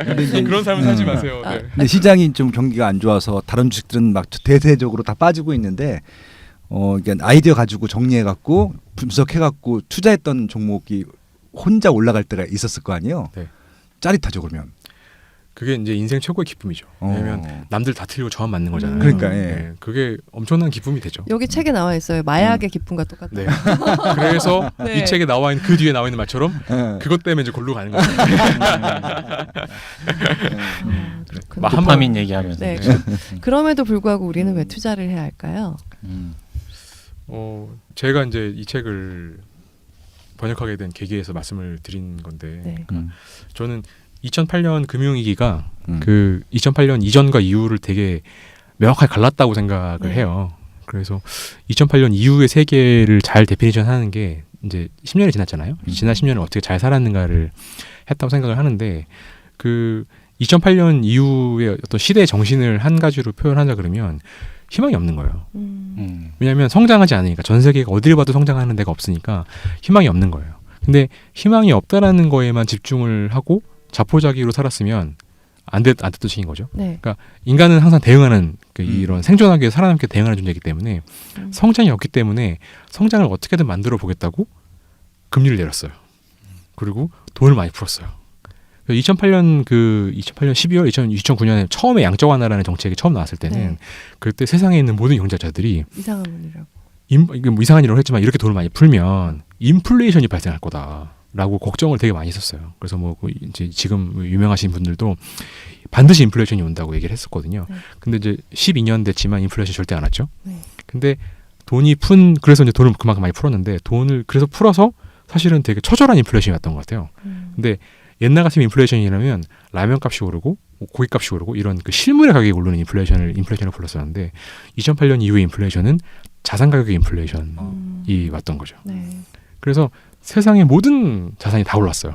근데 이제 그런 삶을 살지 마세요. 네. 근데 시장이 좀 경기가 안 좋아서 다른 주식들은 막 대세적으로 다 빠지고 있는데 그러니까 아이디어 가지고 정리해 갖고 분석해 갖고 투자했던 종목이 혼자 올라갈 때가 있었을 거 아니에요. 네. 짜릿하죠 그러면. 그게 이제 인생 최고의 기쁨이죠. 왜냐하면 남들 다 틀리고 저만 맞는 거잖아요. 그러니까 네, 그게 엄청난 기쁨이 되죠. 여기 책에 나와 있어요. 마약의 기쁨과 똑같다. 네. 그래서 네. 이 책에 나와 있는 그 뒤에 나와 있는 말처럼 예. 그것 때문에 이제 골로 가는 거죠. 그렇구나. 한 도파민 얘기하면서. 네. 네. 그럼에도 불구하고 우리는 왜 투자를 해야 할까요? 제가 이제 이 책을 번역하게 된 계기에서 말씀을 드린 건데 네. 저는 2008년 금융위기가 음. 그 2008년 이전과 이후를 되게 명확하게 갈랐다고 생각을 네. 해요. 그래서 2008년 이후의 세계를 잘 데피니션 하는 게 이제 10년이 지났잖아요. 지난 10년을 어떻게 잘 살았는가를 했다고 생각을 하는데 그 2008년 이후의 어떤 시대의 정신을 한 가지로 표현하자 그러면 희망이 없는 거예요. 왜냐하면 성장하지 않으니까 전 세계가 어딜 봐도 성장하는 데가 없으니까 희망이 없는 거예요. 근데 희망이 없다라는 거에만 집중을 하고 자포자기로 살았으면 안 됐던 식인 거죠. 네. 그러니까 인간은 항상 대응하는 이런 생존하기 위해 살아남기 위해 대응하는 존재이기 때문에 성장이 없기 때문에 성장을 어떻게든 만들어 보겠다고 금리를 내렸어요. 그리고 돈을 많이 풀었어요. 2008년 12월 2009년에 처음에 양적 완화라는 정책이 처음 나왔을 때는 네. 그때 세상에 있는 모든 경제자들이 이상한 분이라고. 이게 뭐 이상한 일을 했지만 이렇게 돈을 많이 풀면 인플레이션이 발생할 거다라고 걱정을 되게 많이 했었어요. 그래서 뭐 이제 지금 유명하신 분들도 반드시 인플레이션이 온다고 얘기를 했었거든요. 네. 근데 이제 12년 됐지만 인플레이션 절대 안 왔죠. 네. 근데 그래서 이제 돈을 그만큼 많이 풀었는데 돈을 그래서 풀어서 사실은 되게 처절한 인플레이션이 왔던 것 같아요. 근데 옛날 같으면 인플레이션이라면 라면 값이 오르고 고기 값이 오르고 이런 그 실물의 가격이 오르는 인플레이션을 불렀었는데 2008년 이후의 인플레이션은 자산 가격의 인플레이션이 왔던 거죠. 네. 그래서 세상의 모든 자산이 다 올랐어요.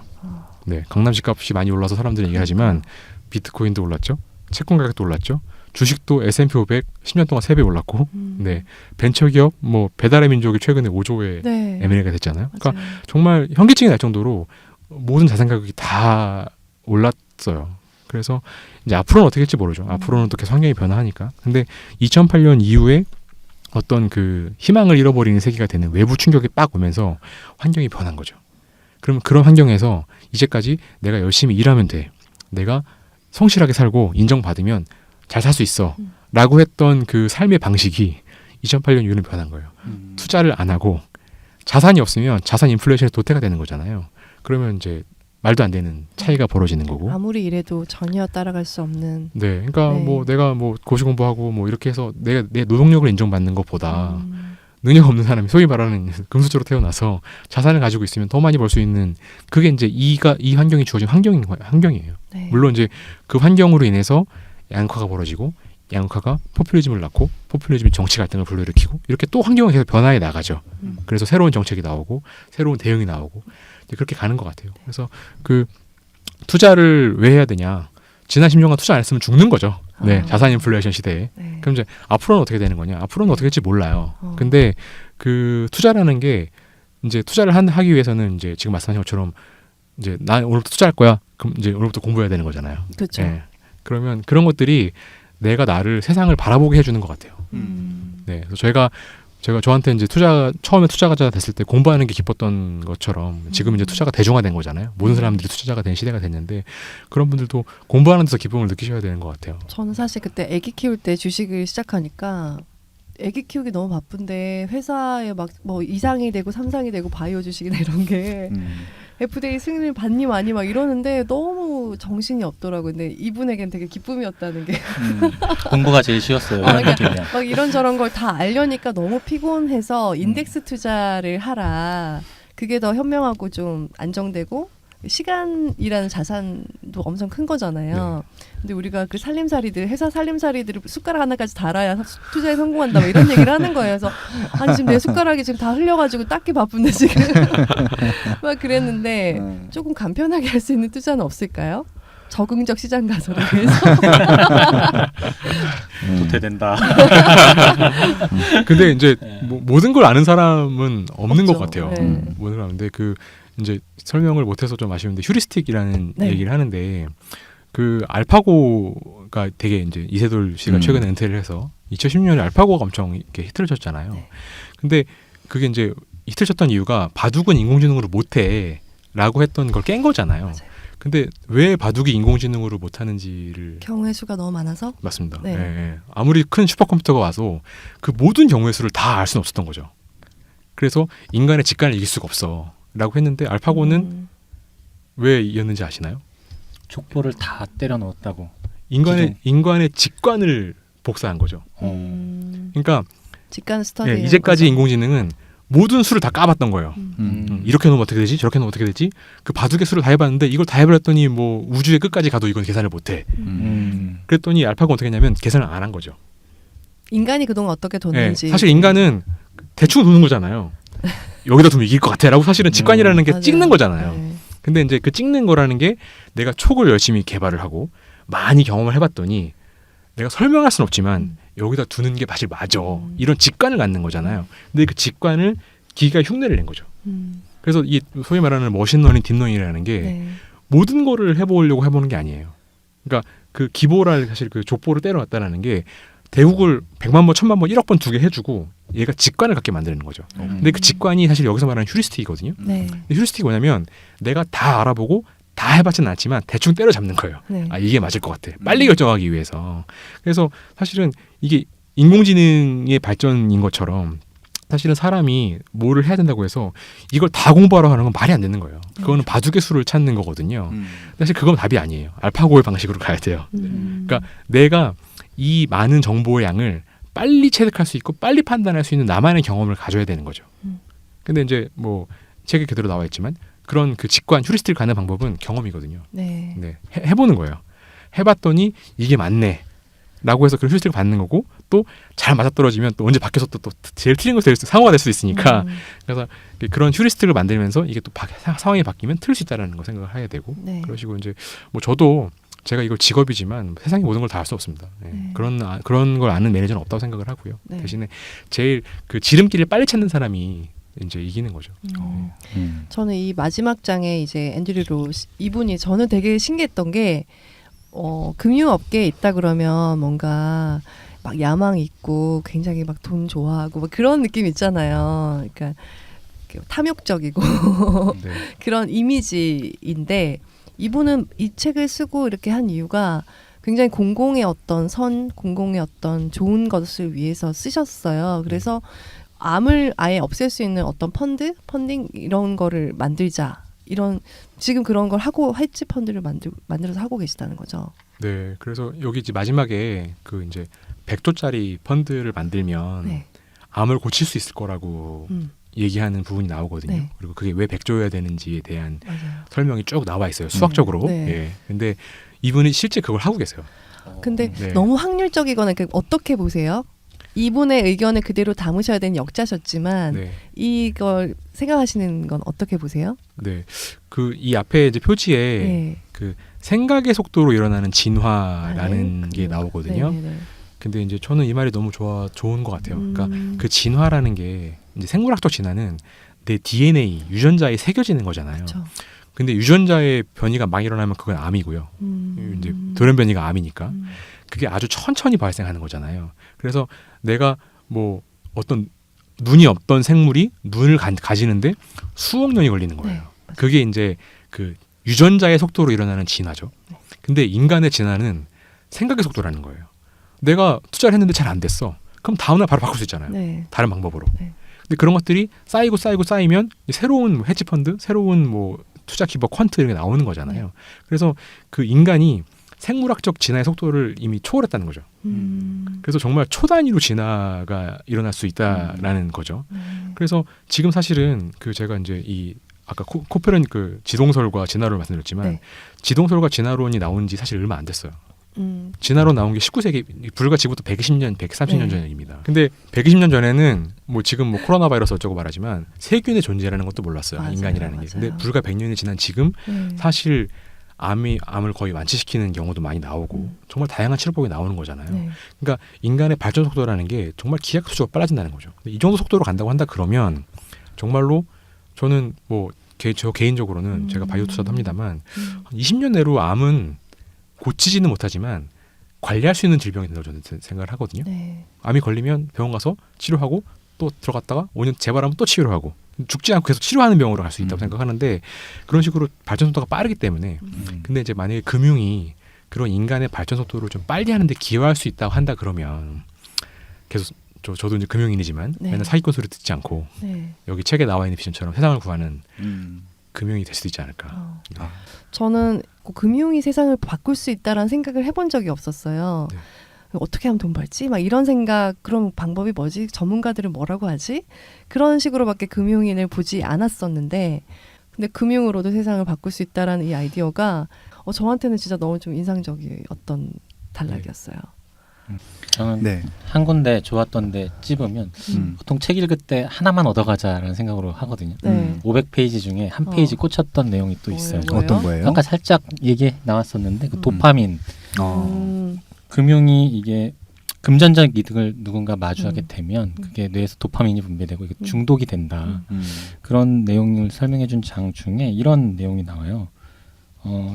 네, 강남집 값이 많이 올라서 사람들이 얘기하지만 비트코인도 올랐죠. 채권 가격도 올랐죠. 주식도 S&P 500 10년 동안 3배 올랐고, 네, 벤처기업 뭐 배달의 민족이 최근에 5조의 네. M&A가 됐잖아요. 그러니까 맞아요. 정말 현기증이 날 정도로 모든 자산 가격이 다 올랐어요. 그래서 이제 앞으로는 어떻게 될지 모르죠. 앞으로는 또 계속 환경이 변화하니까. 근데 2008년 이후에 어떤 그 희망을 잃어버리는 세계가 되는 외부 충격이 빡 오면서 환경이 변한 거죠. 그럼 그런 환경에서 이제까지 내가 열심히 일하면 돼. 내가 성실하게 살고 인정받으면 잘 살 수 있어. 라고 했던 그 삶의 방식이 2008년 이후는 변한 거예요. 투자를 안 하고 자산이 없으면 자산 인플레이션에 도태가 되는 거잖아요. 그러면 이제 말도 안 되는 차이가 벌어지는 거고. 아무리 이래도 전혀 따라갈 수 없는. 네, 그러니까 네. 뭐 내가 뭐 고시 공부하고 뭐 이렇게 해서 내 노동력을 인정받는 것보다 능력 없는 사람이 소위 말하는 금수저로 태어나서 자산을 가지고 있으면 더 많이 벌 수 있는 그게 이제 이 환경이 주어진 환경이에요. 네. 물론 이제 그 환경으로 인해서 양극화가 벌어지고 양극화가 포퓰리즘을 낳고 포퓰리즘이 정치 갈등을 불러일으키고 이렇게 또 환경은 계속 변화해 나가죠. 그래서 새로운 정책이 나오고 새로운 대응이 나오고 이제 그렇게 가는 것 같아요. 그래서 그 투자를 왜 해야 되냐? 지난 10년간 투자 안 했으면 죽는 거죠. 네, 자산 인플레이션 시대에. 네. 그럼 이제 앞으로는 어떻게 되는 거냐? 앞으로는 어떻게 될지 몰라요. 근데 그 투자라는 게 이제 투자를 하기 위해서는 이제 지금 말씀하신 것처럼 이제 나 오늘부터 투자할 거야. 그럼 이제 오늘부터 공부해야 되는 거잖아요. 그렇죠. 네. 그러면 그런 것들이 내가 나를 세상을 바라보게 해주는 것 같아요. 네, 그래서 제가 저한테 이제 처음에 투자가 됐을 때 공부하는 게 기뻤던 것처럼 지금 이제 투자가 대중화된 거잖아요. 모든 사람들이 투자자가 된 시대가 됐는데 그런 분들도 공부하는 데서 기쁨을 느끼셔야 되는 것 같아요. 저는 사실 그때 아기 키울 때 주식을 시작하니까 아기 키우기 너무 바쁜데 회사에 막 뭐 2상이 되고 3상이 되고 바이오 주식이나 이런 게 FDA 승인을 받니 마니 막 이러는데 너무 정신이 없더라고요. 근데 이분에겐 되게 기쁨이었다는 게 공부가 제일 쉬웠어요. 아, 이런 그러니까 느낌이야. 막 이런저런 걸 다 알려니까 너무 피곤해서 인덱스 투자를 하라. 그게 더 현명하고 좀 안정되고 시간이라는 자산도 엄청 큰 거잖아요. 근데 우리가 그 살림살이들 회사 살림살이들을 숟가락 하나까지 달아야 투자에 성공한다 뭐 이런 얘기를 하는 거예요. 그래서 아니 지금 내 숟가락이 지금 다 흘려가지고 닦기 바쁜데 지금 막 그랬는데 조금 간편하게 할 수 있는 투자는 없을까요? 적응적 시장 가설에 의해서. 도태된다. 근데 이제 모든 걸 아는 사람은 없는 없죠. 것 같아요. 네. 모든 사람인데 그 이제 설명을 못해서 좀 아쉬운데 휴리스틱이라는 네. 얘기를 하는데 그 알파고가 되게 이제 이세돌 씨가 최근에 은퇴를 해서 2010년에 알파고가 엄청 이렇게 히트를 쳤잖아요. 네. 근데 그게 이제 히트를 쳤던 이유가 바둑은 인공지능으로 못해라고 했던 걸 깬 거잖아요. 맞아요. 근데 왜 바둑이 인공지능으로 못하는지를 경우의 수가 너무 많아서. 맞습니다. 네. 예, 예. 아무리 큰 슈퍼컴퓨터가 와서 그 모든 경우의 수를 다 알 수는 없었던 거죠. 그래서 인간의 직관을 이길 수가 없어라고 했는데 알파고는 왜 이겼는지 아시나요? 족보를 다 때려 넣었다고. 인간의 직관을 복사한 거죠. 그러니까 직관 스터디. 예, 이제까지 인공지능은 모든 수를 다 까봤던 거예요. 이렇게 놓으면 어떻게 되지? 저렇게 놓으면 어떻게 되지? 그 바둑의 수를 다 해봤는데 이걸 다 해버렸더니 뭐 우주의 끝까지 가도 이건 계산을 못해. 그랬더니 알파고가 어떻게 했냐면 계산을 안 한 거죠. 인간이 그동안 어떻게 예, 뒀는지. 사실 인간은 대충 도는 거잖아요. 여기다 두면 이길 것 같아라고 사실은 직관이라는 게 맞아요. 찍는 거잖아요. 네. 근데 이제 그 찍는 거라는 게 내가 촉을 열심히 개발을 하고 많이 경험을 해봤더니 내가 설명할 수는 없지만 여기다 두는 게 사실 맞아. 이런 직관을 갖는 거잖아요. 근데 그 직관을 기계가 흉내를 낸 거죠. 그래서 이 소위 말하는 머신러닝, 딥러닝이라는 게 네. 모든 거를 해보려고 해보는 게 아니에요. 그러니까 그 기보를 사실 그 족보를 때려놨다라는 게 대국을 100만 번, 1000만 번, 1억 번 두게 해주고 얘가 직관을 갖게 만드는 거죠. 근데 그 직관이 사실 여기서 말하는 휴리스틱이거든요. 네. 근데 휴리스틱이 뭐냐면 내가 다 알아보고 다 해봤지는 않지만 대충 때려잡는 거예요. 네. 아 이게 맞을 것 같아. 빨리 결정하기 위해서. 그래서 사실은 이게 인공지능의 발전인 것처럼 사실은 사람이 뭐를 해야 된다고 해서 이걸 다 공부하러 하는 건 말이 안 되는 거예요. 그거는 바둑의 수를 찾는 거거든요. 사실 그건 답이 아니에요. 알파고의 방식으로 가야 돼요. 그러니까 내가 이 많은 정보의 양을 빨리 체득할 수 있고 빨리 판단할 수 있는 나만의 경험을 가져야 되는 거죠. 근데 이제 뭐 책에 그대로 나와 있지만 그런 그 직관 휴리스틱을 가는 방법은 경험이거든요. 네. 네, 해보는 거예요. 해봤더니 이게 맞네. 라고 해서 그 휴리스틱을 받는 거고 또 잘 맞아떨어지면 또 언제 밖에서 또 제일 틀린 것이 상호가 될 수도 있으니까 그래서 그런 휴리스틱을 만들면서 이게 또 상황이 바뀌면 틀릴 수 있다는 거 생각을 해야 되고 네. 그러시고 이제 뭐 저도 제가 이걸 직업이지만 세상의 모든 걸 다 알 수 없습니다. 네. 네. 그런 걸 아는 매니저는 없다고 생각을 하고요. 네. 대신에 제일 그 지름길을 빨리 찾는 사람이 이제 이기는 거죠. 저는 이 마지막 장에 이제 앤드류 로 이분이 저는 되게 신기했던 게 금융업계에 있다 그러면 뭔가 막 야망 있고 굉장히 막 돈 좋아하고 막 그런 느낌 있잖아요. 그러니까 탐욕적이고 네. 그런 이미지인데 이분은 이 책을 쓰고 이렇게 한 이유가 굉장히 공공의 어떤 공공의 어떤 좋은 것을 위해서 쓰셨어요. 그래서 암을 아예 없앨 수 있는 어떤 펀딩 이런 거를 만들자. 이런 지금 그런 걸 하고 헤지 펀드를 만들어서 하고 계시다는 거죠. 네, 그래서 여기 이제 마지막에 그 이제 100조짜리 펀드를 만들면 네. 암을 고칠 수 있을 거라고 얘기하는 부분이 나오거든요. 네. 그리고 그게 왜 100조여야 되는지에 대한 맞아요. 설명이 쭉 나와 있어요. 수학적으로. 네. 예. 근데 이분이 실제 그걸 하고 계세요. 근데 네. 너무 확률적이거나 어떻게 보세요? 이분의 의견을 그대로 담으셔야 되는 역자셨지만 네. 이걸 생각하시는 건 어떻게 보세요? 네. 그 이 앞에 이제 표지에 네. 그 생각의 속도로 일어나는 진화라는 게 나오거든요. 네네네. 근데 이제 저는 이 말이 너무 좋은 것 같아요. 그러니까 그 진화라는 게 이제 생물학적 진화는 내 DNA 유전자에 새겨지는 거잖아요. 그쵸. 근데 유전자의 변이가 막 일어나면 그건 암이고요. 이제 돌연 변이가 암이니까 그게 아주 천천히 발생하는 거잖아요. 그래서 내가 뭐 어떤 눈이 없던 생물이 눈을 가지는데 수억 년이 걸리는 거예요. 네, 맞아요. 그게 이제 그 유전자의 속도로 일어나는 진화죠. 네. 근데 인간의 진화는 생각의 속도라는 거예요. 내가 투자를 했는데 잘 안 됐어. 그럼 다음날 바로 바꿀 수 있잖아요. 네. 다른 방법으로. 네. 근데 그런 것들이 쌓이면 새로운 뭐 헤지펀드, 새로운 뭐 투자 기법 퀀트 이런 게 나오는 거잖아요. 네. 그래서 그 인간이 생물학적 진화의 속도를 이미 초월했다는 거죠. 그래서 정말 초단위로 진화가 일어날 수 있다라는 거죠. 그래서 지금 사실은 그 제가 이제 이 아까 코페른 그 지동설과 진화론을 말씀드렸지만 네. 지동설과 진화론이 나온 지 사실 얼마 안 됐어요. 진화론 나온 게 19세기 불과 지금부터 120년, 130년 네. 전입니다. 근데 120년 전에는 뭐 지금 뭐 코로나 바이러스 어쩌고 말하지만 세균의 존재라는 것도 몰랐어요. 맞아요, 인간이라는 게. 근데 맞아요. 불과 100년이 지난 지금 네. 사실 암을 거의 완치시키는 경우도 많이 나오고 정말 다양한 치료법이 나오는 거잖아요. 네. 그러니까 인간의 발전 속도라는 게 정말 기하급수적으로 빨라진다는 거죠. 근데 이 정도 속도로 간다고 한다 그러면 정말로 저는 뭐 저 개인적으로는 제가 바이오 투자도 합니다만 한 20년 내로 암은 고치지는 못하지만 관리할 수 있는 질병이 된다고 저는 생각을 하거든요. 네. 암이 걸리면 병원 가서 치료하고 또 들어갔다가 5년 재발하면 또 치료를 하고 죽지 않고 계속 치료하는 병으로 갈 수 있다고 생각하는데 그런 식으로 발전 속도가 빠르기 때문에 근데 이제 만약에 금융이 그런 인간의 발전 속도를 좀 빨리 하는데 기여할 수 있다고 한다 그러면 계속 저도 이제 금융인이지만 네. 맨날 사기꾼 소리 듣지 않고 네. 여기 책에 나와 있는 비전처럼 세상을 구하는 금융이 될 수도 있지 않을까. 어. 저는 금융이 세상을 바꿀 수 있다라는 생각을 해본 적이 없었어요. 네. 어떻게 하면 돈 벌지? 막 이런 생각, 그럼 방법이 뭐지? 전문가들은 뭐라고 하지? 그런 식으로밖에 금융인을 보지 않았었는데, 근데 금융으로도 세상을 바꿀 수 있다라는 이 아이디어가 저한테는 진짜 너무 좀 인상적이었던 단락이었어요. 저는 네. 한 군데 좋았던 데 찝으면 보통 책 읽을 때 하나만 얻어가자라는 생각으로 하거든요. 네. 500페이지 중에 한 페이지 꽂혔던 내용이 또 있어요. 뭐예요? 어떤 거예요? 아까 살짝 얘기 나왔었는데 그 도파민 금융이 이게 금전적 이득을 누군가 마주하게 되면 그게 뇌에서 도파민이 분비되고 이게 중독이 된다. 그런 내용을 설명해 준 장 중에 이런 내용이 나와요.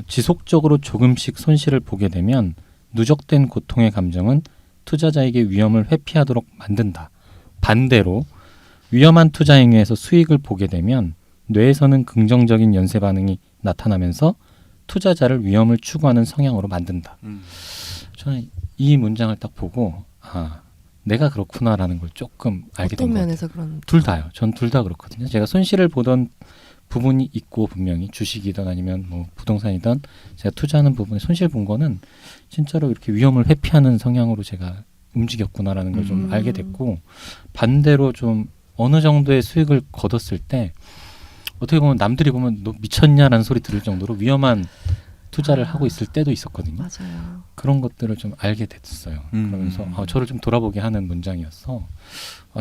지속적으로 조금씩 손실을 보게 되면 누적된 고통의 감정은 투자자에게 위험을 회피하도록 만든다. 반대로 위험한 투자 행위에서 수익을 보게 되면 뇌에서는 긍정적인 연쇄 반응이 나타나면서 투자자를 위험을 추구하는 성향으로 만든다. 저는 이 문장을 딱 보고 내가 그렇구나라는 걸 조금 알게 된 어떤 것 같아요. 면에서 그런? 둘 다요. 전 둘 다 그렇거든요. 제가 손실을 보던 부분이 있고 분명히 주식이든 아니면 뭐 부동산이든 제가 투자하는 부분에 손실 본 거는 진짜로 이렇게 위험을 회피하는 성향으로 제가 움직였구나라는 걸 좀 알게 됐고 반대로 좀 어느 정도의 수익을 거뒀을 때 어떻게 보면 남들이 보면 너 미쳤냐라는 소리 들을 정도로 위험한 투자를 하고 있을 때도 있었거든요. 맞아요. 그런 것들을 좀 알게 됐어요. 그러면서 저를 좀 돌아보게 하는 문장이어서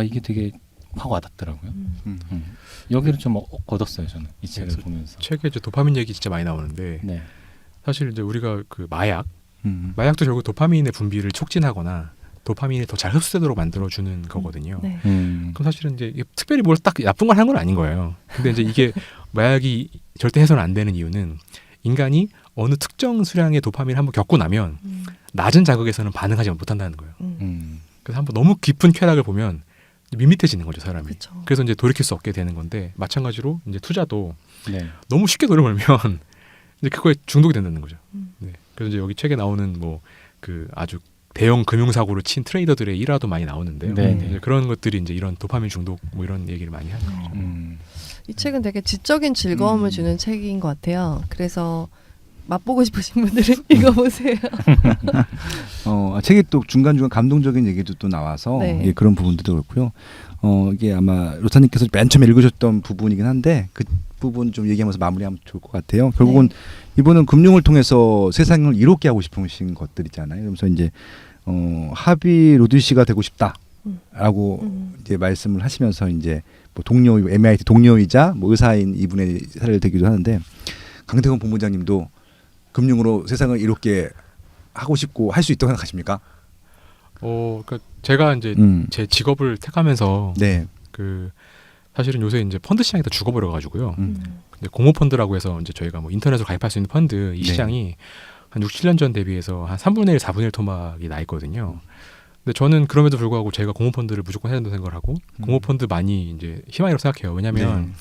이게 되게 확 와닿더라고요. 여기를 좀 얻었어요, 저는 이 책을 보면서. 책에 이제 도파민 얘기 진짜 많이 나오는데 네. 사실 이제 우리가 그 마약도 결국 도파민의 분비를 촉진하거나 도파민이 더 잘 흡수되도록 만들어주는 거거든요. 네. 그럼 사실은 이제 특별히 뭘 딱 나쁜 걸 하는 건 아닌 거예요. 근데 이제 이게 마약이 절대 해서는 안 되는 이유는 인간이 어느 특정 수량의 도파민을 한번 겪고 나면 낮은 자극에서는 반응하지 못한다는 거예요. 그래서 한번 너무 깊은 쾌락을 보면 밋밋해지는 거죠, 사람이. 그쵸. 그래서 이제 돌이킬 수 없게 되는 건데 마찬가지로 이제 투자도 네. 너무 쉽게 돈을 벌면 이제 그거에 중독이 된다는 거죠. 네. 그래서 이제 여기 책에 나오는 뭐 그 아주 대형 금융사고를 친 트레이더들의 일화도 많이 나오는데요. 네, 이제 그런 것들이 이제 이런 도파민 중독 뭐 이런 얘기를 많이 하는 거죠. 이 책은 되게 지적인 즐거움을 주는 책인 것 같아요. 그래서 맛보고 싶으신 분들은 읽어보세요. 책이 또 중간중간 감동적인 얘기도 또 나와서 네. 예, 그런 부분들도 그렇고요. 이게 아마 로사님께서 맨 처음에 읽으셨던 부분이긴 한데 그 부분 좀 얘기하면서 마무리하면 좋을 것 같아요. 결국은 이분은 금융을 통해서 세상을 이롭게 하고 싶으신 것들이잖아요. 그러면서 이제 하비 로드 씨가 되고 싶다라고 이제 말씀을 하시면서 이제 뭐 동료 MIT 동료이자 뭐 의사인 이분의 사례를 들기도 하는데 강태곤 본부장님도 금융으로 세상을 이롭게 하고 싶고 할 수 있다고 생각하십니까? 그러니까 제가 이제 제 직업을 택하면서 네. 그 사실은 요새 이제 펀드 시장이 다 죽어버려 가지고요. 음. 근데 공모 펀드라고 해서 이제 저희가 뭐 인터넷으로 가입할 수 있는 펀드 이 네. 시장이 한 6, 7년 전 대비해서 한 3분의 1, 4분의 1 토막이 나 있거든요. 근데 저는 그럼에도 불구하고 제가 공모 펀드를 무조건 해야 된다고 생각을 하고 공모 펀드 많이 이제 희망이라고 생각해요. 왜냐하면 네.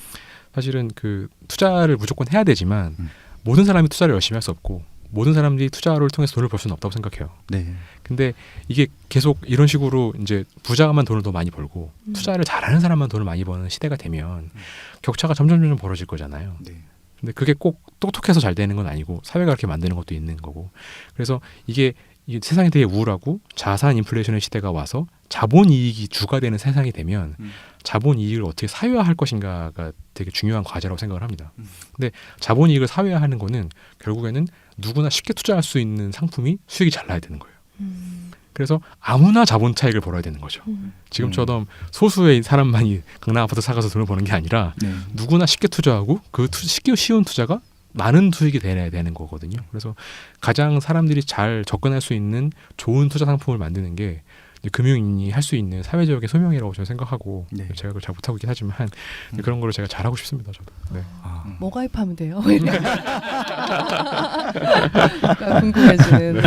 사실은 그 투자를 무조건 해야 되지만 모든 사람이 투자를 열심히 할 수 없고 모든 사람들이 투자를 통해서 돈을 벌 수는 없다고 생각해요. 네. 근데 이게 계속 이런 식으로 이제 부자만 돈을 더 많이 벌고 투자를 잘하는 사람만 돈을 많이 버는 시대가 되면 격차가 점점 벌어질 거잖아요. 네. 근데 그게 꼭 똑똑해서 잘 되는 건 아니고 사회가 그렇게 만드는 것도 있는 거고 그래서 이게 세상이 되게 우울하고 자산 인플레이션의 시대가 와서 자본 이익이 주가 되는 세상이 되면 자본 이익을 어떻게 사회화할 것인가가 되게 중요한 과제라고 생각을 합니다. 근데 자본 이익을 사회화하는 거는 결국에는 누구나 쉽게 투자할 수 있는 상품이 수익이 잘 나야 되는 거예요. 그래서 아무나 자본 차익을 벌어야 되는 거죠. 지금처럼 소수의 사람만이 강남 아파트 사가서 돈을 버는 게 아니라 네. 누구나 쉽게 투자하고 그 쉽게 쉬운 투자가 많은 수익이 돼야 되는 거거든요. 그래서 가장 사람들이 잘 접근할 수 있는 좋은 투자 상품을 만드는 게 금융인이 할 수 있는 사회적인 소명이라고 저는 생각하고 네. 제가 그걸 잘 못하고 있긴 하지만 그런 거를 제가 잘하고 싶습니다. 저도. 네. 뭐 가입하면 돼요? 궁금해지는.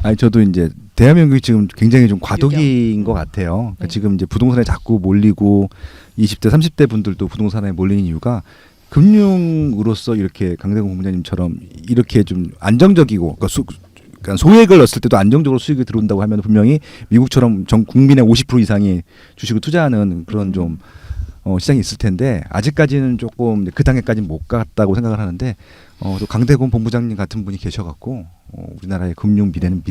아니 저도 이제 대한민국이 지금 굉장히 좀 과도기인 것 같아요. 그러니까 네. 지금 이제 부동산에 자꾸 몰리고 20대, 30대 분들도 부동산에 몰리는 이유가 금융으로서 이렇게 강대건 본부장님처럼 이렇게 좀 안정적이고 그러니까 소액을 넣었을 때도 안정적으로 수익이 들어온다고 하면 분명히 미국처럼 전 국민의 50% 이상이 주식을 투자하는 그런 좀 시장이 있을 텐데 아직까지는 조금 그 단계까지는 못 갔다고 생각을 하는데 또 강대건 본부장님 같은 분이 계셔갖고 우리나라의 금융 미래는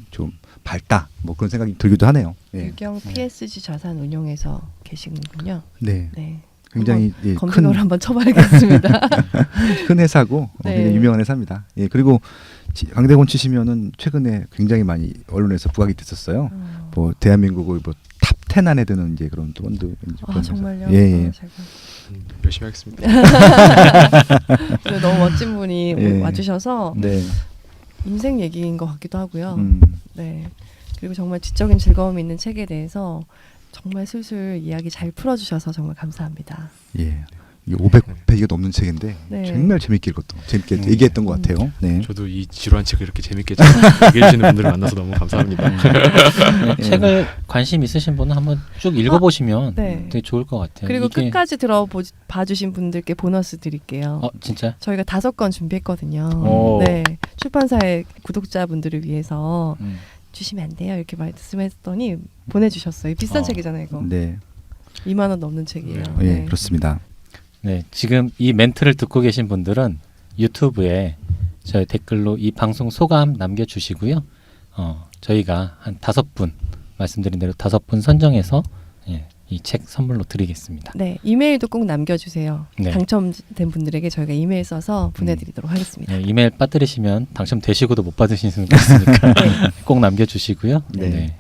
좀 밝다 뭐 그런 생각이 들기도 하네요. 예. 유경 PSG 자산 운용에서 계시는군요. 네. 네. 굉장히 예, 검색어를 한번 쳐봐야겠습니다. 큰 회사고 네. 굉장히 유명한 회사입니다. 예, 그리고 강대건 치시면은 최근에 굉장히 많이 언론에서 부각이 됐었어요. 뭐 대한민국의 뭐 탑 10 안에 드는 이제 그런 펀드. 아 정말요? 예, 예. 제가. 열심히 하겠습니다. 너무 멋진 분이 예. 와주셔서 네. 인생 얘기인 것 같기도 하고요. 네. 그리고 정말 지적인 즐거움이 있는 책에 대해서 정말 술술 이야기 잘 풀어주셔서 정말 감사합니다. 예. 500페이지가 넘는 책인데 네. 정말 재밌게 읽었던, 재밌게 얘기했던 것 같아요. 네. 저도 이 지루한 책을 이렇게 재밌게 얘기해 주시는 분들을 만나서 너무 감사합니다. 네, 책을 관심 있으신 분은 한번 쭉 읽어보시면 네. 되게 좋을 것 같아요. 그리고 이게- 끝까지 봐주신 분들께 보너스 드릴게요. 진짜? 저희가 5권 준비했거든요. 오. 네. 출판사의 구독자분들을 위해서 음. 주시면 안 돼요. 이렇게 말씀했더니 보내주셨어요. 비싼 책이잖아요, 이거. 네. 2만 원 넘는 책이에요. 예, 네. 그렇습니다. 네, 지금 이 멘트를 듣고 계신 분들은 유튜브에 저희 댓글로 이 방송 소감 남겨주시고요. 저희가 한 5분 말씀드린 대로 5분 선정해서 이 책 선물로 드리겠습니다. 네, 이메일도 꼭 남겨주세요. 네. 당첨된 분들에게 저희가 이메일 써서 보내드리도록 하겠습니다. 네, 이메일 빠뜨리시면 당첨되시고도 못 받으실 수는 있으니까 꼭 남겨주시고요. 네. 네.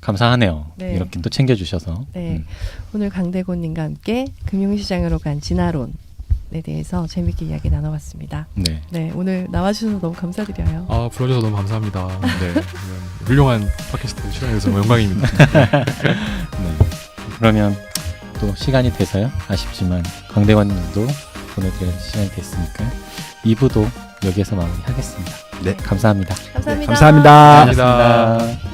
감사하네요. 네. 이렇게 또 챙겨주셔서. 네, 오늘 강대곤님과 함께 금융시장으로 간 진화론에 대해서 재밌게 이야기 나눠봤습니다. 네. 네, 오늘 나와주셔서 너무 감사드려요. 불러주셔서 너무 감사합니다. 네, 훌륭한 팟캐스트 출연해서 너무 영광입니다. 네. 그러면 또 시간이 돼서요. 아쉽지만 강대관님도 보내드릴 시간이 됐으니까 2부도 여기에서 마무리하겠습니다. 네. 감사합니다. 감사합니다. 감사합니다. 감사합니다.